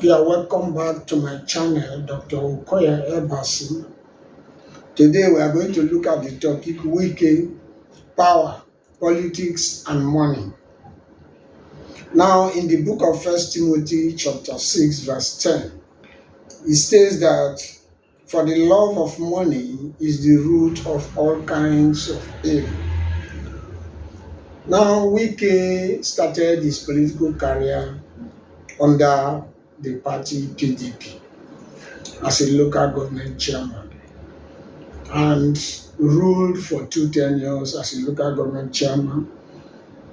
You are welcome back to my channel, Dr. Okoya Ebasi. Today we are going to look at the topic Wike, power, politics, and money. Now, in the book of First Timothy, chapter 6, verse 10, it states that for the love of money is the root of all kinds of evil. Now, Wike started his political career under the party PDP as a local government chairman, and ruled for 2 tenures as a local government chairman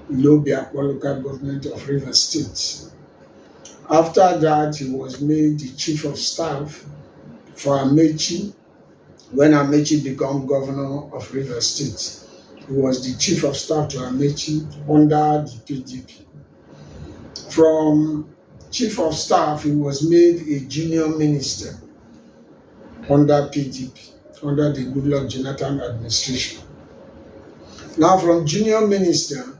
in Obiakpo local government of Rivers State. After that, he was made the chief of staff for Amechi when Amechi became governor of Rivers State. He was the chief of staff to Amechi under the PDP. From chief of staff, he was made a junior minister under PDP, under the Goodluck Jonathan administration. Now, from junior minister,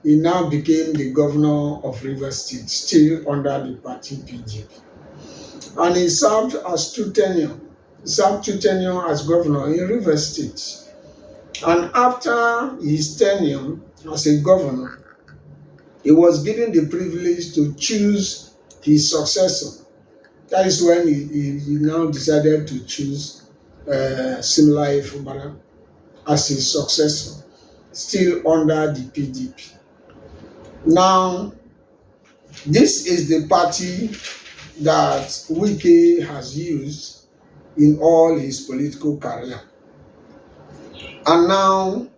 he now became the governor of Rivers State, still under the party PDP. And he served as 2 tenures. He served 2 tenures as governor in Rivers State. And after his tenure as a governor, he was given the privilege to choose his successor. That is when he now decided to choose Similai Fubara as his successor, still under the PDP. Now, this is the party that Wike has used in all his political career. And now,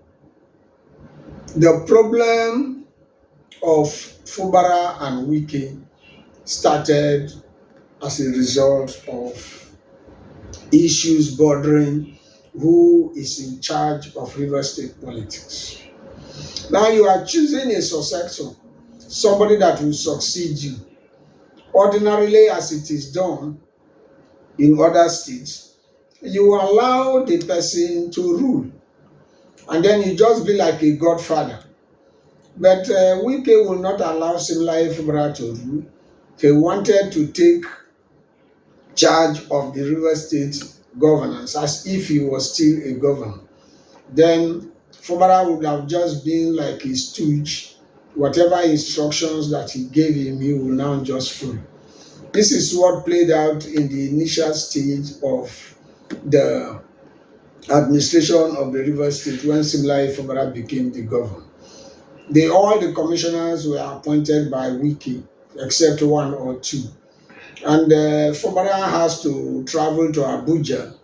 the problem of Fubara and Wike started as a result of issues bordering who is in charge of Rivers State politics. Now you are choosing a successor, somebody that will succeed you. Ordinarily, as it is done in other states, you allow the person to rule, and then you just be like a godfather. But Wike will not allow Similai Fubara to rule. He wanted to take charge of the Rivers State governance as if he was still a governor. Then Fubara would have just been like a stooge. Whatever instructions that he gave him, he will now just follow. This is what played out in the initial stage of the administration of the Rivers State when Similai Fubara became the governor. All the commissioners were appointed by Wike, except one or two. And Fubara has to travel to Abuja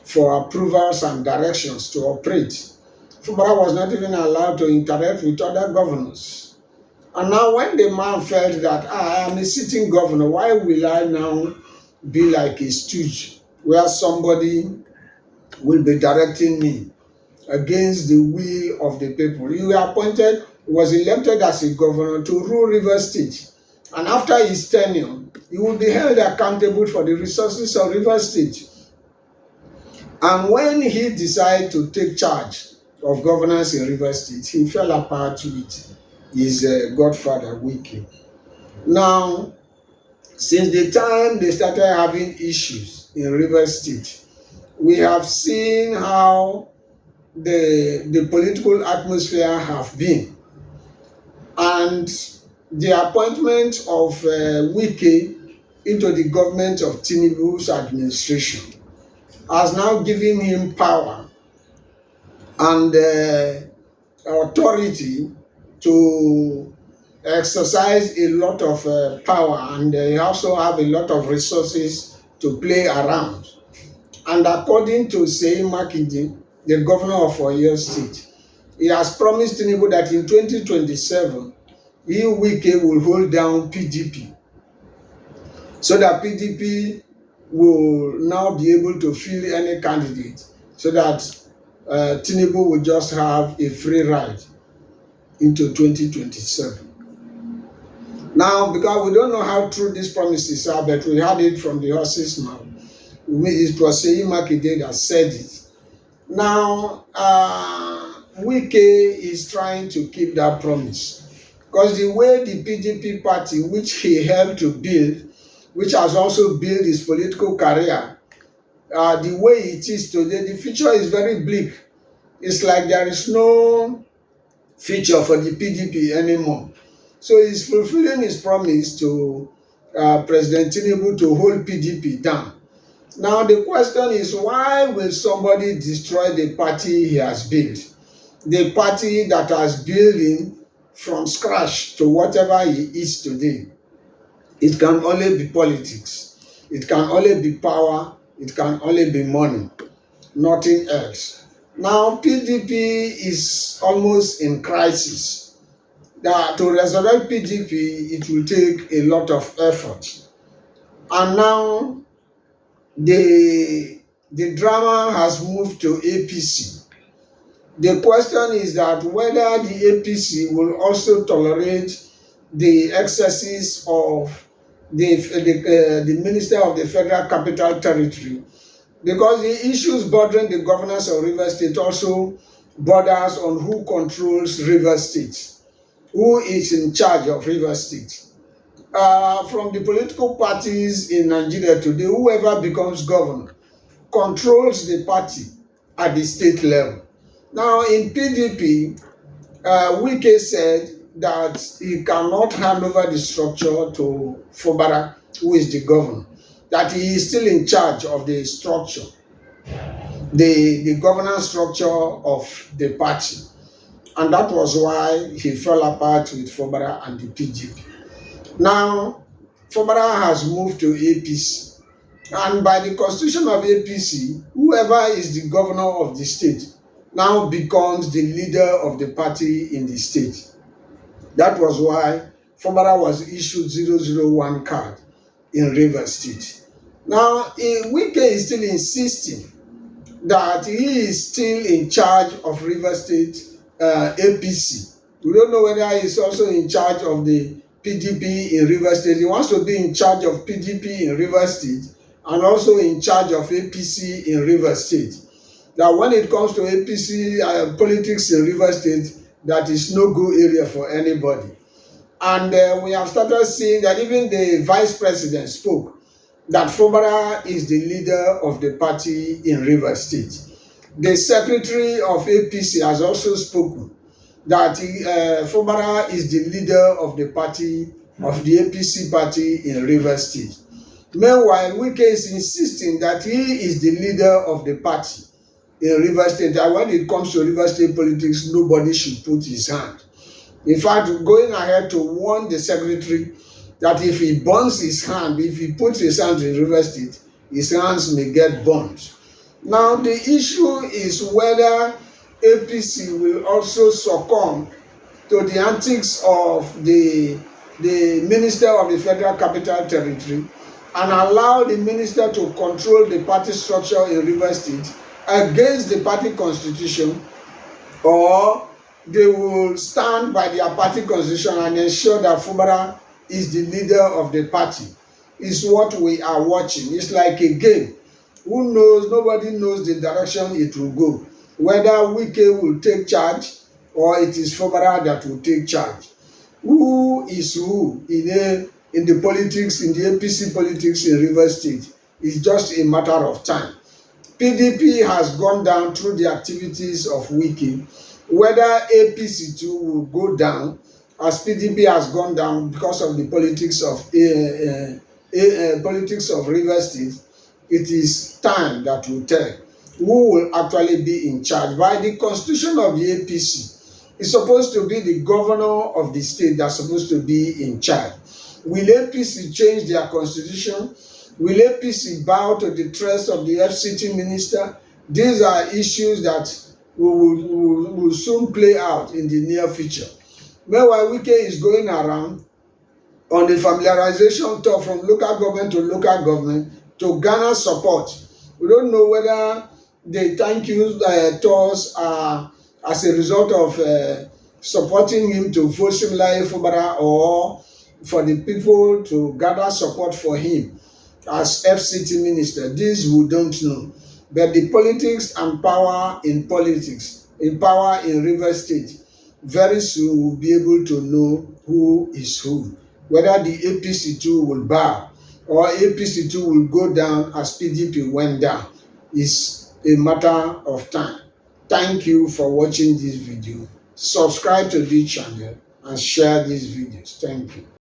for approvals and directions to operate. Fubara was not even allowed to interact with other governors. And now when the man felt that, I am a sitting governor, why will I now be like a stooge where somebody will be directing me against the will of the people? He was elected as a governor to rule Rivers State. And after his tenure, he will be held accountable for the resources of Rivers State. And when he decided to take charge of governance in Rivers State, he fell apart with his godfather, Wike. Now, since the time they started having issues in Rivers State, we have seen how the political atmosphere have been. And the appointment of Wike into the government of Tinubu's administration has now given him power and authority to exercise a lot of power, and they also have a lot of resources to play around. And according to Seyi Makinde, the governor of Oyo State, he has promised Tinubu that in 2027, Wike will hold down PDP, so that PDP will now be able to field any candidate, so that Tinubu will just have a free ride into 2027. Now, because we don't know how true these promises are, but we heard it from the horse's mouth. It was Seyi Makinde that said it. Now, Wike is trying to keep that promise, because the way the PDP party, which he helped to build, which has also built his political career, the way it is today, the future is very bleak. It's like there is no future for the PDP anymore. So he's fulfilling his promise to President Tinubu to hold PDP down. Now the question is, why will somebody destroy the party he has built? The party that has built him from scratch to whatever he is today. It can only be politics. It can only be power. It can only be money. Nothing else. Now PDP is almost in crisis. That to resurrect PDP, it will take a lot of effort. And now the drama has moved to APC. The question is that whether the APC will also tolerate the excesses of the Minister of the Federal Capital Territory, because the issues bordering the governance of Rivers State also borders on who controls Rivers State, who is in charge of Rivers State. From the political parties in Nigeria today, whoever becomes governor controls the party at the state level. Now, in PDP, Wike said that he cannot hand over the structure to Fubara, who is the governor, that he is still in charge of the structure, the governance structure of the party. And that was why he fell apart with Fubara and the PDP. Now, Fubara has moved to APC. And by the constitution of APC, whoever is the governor of the state now becomes the leader of the party in the state. That was why Fubara was issued 001 card in Rivers State. Now, Wike is still insisting that he is still in charge of Rivers State APC. We don't know whether he's also in charge of the PDP in Rivers State. He wants to be in charge of PDP in Rivers State and also in charge of APC in Rivers State. That when it comes to APC politics in Rivers State, that is no go area for anybody. And we have started seeing that even the vice president spoke that Fubara is the leader of the party in Rivers State. The secretary of APC has also spoken that Fubara is the leader of the party, of the APC party in Rivers State. Meanwhile, Wike is insisting that he is the leader of the party in Rivers State, and when it comes to Rivers State politics, nobody should put his hand. In fact, going ahead to warn the secretary that if he burns his hand, if he puts his hand in Rivers State, his hands may get burnt. Now, the issue is whether APC will also succumb to the antics of the Minister of the Federal Capital Territory and allow the minister to control the party structure in Rivers State against the party constitution, or they will stand by their party constitution and ensure that Fubara is the leader of the party. Is what we are watching. It's like a game. Who knows? Nobody knows the direction it will go. Whether Wike will take charge or it is Fubara that will take charge. Who is who in the politics, in the APC politics in Rivers State, is just a matter of time. PDP has gone down through the activities of Wike. Whether APC too will go down, as PDP has gone down because of the politics of Rivers State, it is time that will tell who will actually be in charge. By the constitution of the APC, it's supposed to be the governor of the state that's supposed to be in charge. Will APC change their constitution? Will APC bow to the threats of the FCT minister? These are issues that will soon play out in the near future. Meanwhile, Wike is going around on the familiarization tour from local government to local government to garner support. We don't know whether the thank you tours are as a result of supporting him to vote similarly Fubara, or for the people to gather support for him as FCT minister. This we don't know. But the politics and power in politics, in power in Rivers State, very soon we'll be able to know who is who. Whether the APC too will bow, or APC too will go down as PDP went down. It's a matter of time. Thank you for watching this video. Subscribe to this channel and share these videos. Thank you.